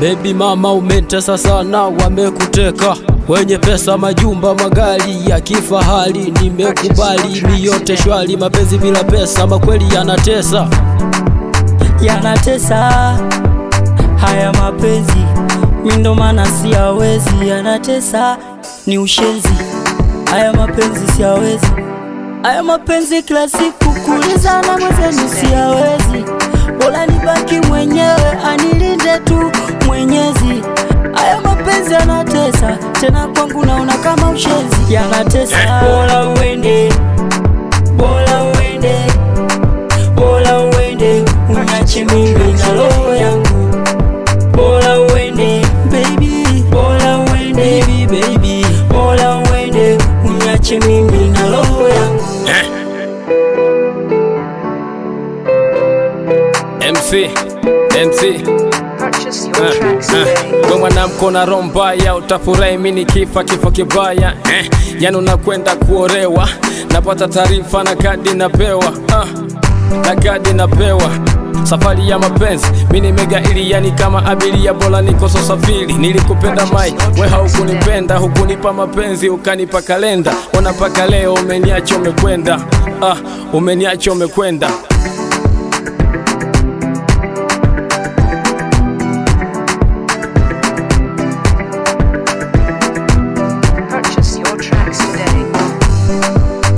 Baby mama umetesa sana, wamekuteka wenye pesa, majumba, magari ya kifahari. Nimekubali mi yote shwari, mapenzi bila pesa makweli yanatesa. Yanatesa haya mapenzi, mimi ndo maana siyawezi. Yanatesa ni ushenzi, haya mapenzi siyawezi. Haya mapenzi kila siku kulizana mwenzenu siyawezi. Bora nibaki mwenyewe, anilinde tu Mwenyezi. Haya mapenzi yanatesa, tena kwangu naona kama ushenzi. Yanatesa, bora uende, bora uende, bora uende, uniache mimi na roho yangu. Bora uende baby, bora uende baby, bora uende, uniache mimi na roho yangu. MC wewe mwanamko na roho mbaya, utafurahi mimi nikifa kifo kibaya. Yani unakwenda kuorewa, napata taarifa na kadi napewa, na kadi napewa. Safari ya mapenzi mimi nimega ili yani kama abiria, bora nikoso safiri. Nilikupenda mai, wewe haukunipenda, hukunipa mapenzi ukanipa kalenda. Ona paka leo umeniacha umekwenda, umeniacha umekwenda.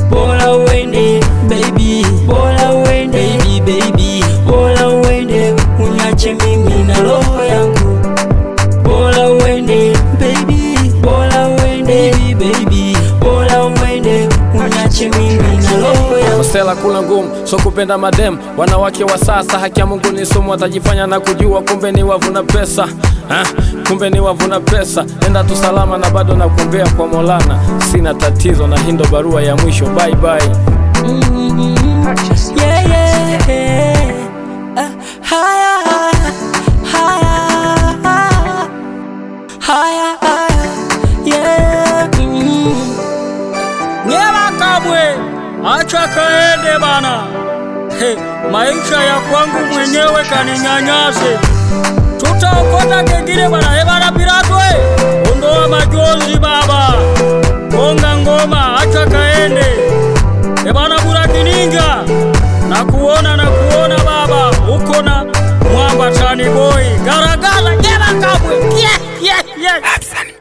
Bora uende baby, bora uende baby, bora uende, uniache mimi na roho yangu. Bora uende baby, bora uende baby, bora uende, uniache mimi na roho yangu. Msela kula ngumu, so kupenda madem. Wanawake wa sasa haki ya Mungu ni sumu, watajifanya na kujua kumbe ni wavuna pesa. Kumbe ni wavuna pesa. Nenda tu salama na bado na kuombea kwa Maulana. Sina tatizo na hindo barua ya mwisho, bye bye. Yeah, yeah, yeah. Haya, haya, haya, yeah. Nyema kabwe, acha kaende bana. Maisha ya kwangu mwenyewe kaninyanyase. Tutaokota kengine bana, bana Pilato ondoa majonzi baba. Gonga ngoma, acha kaende. Bana Buraki Ninja, nakuona baba, uko na mwamba Tani Boy. Garagala, nyema kabwe. Yeah.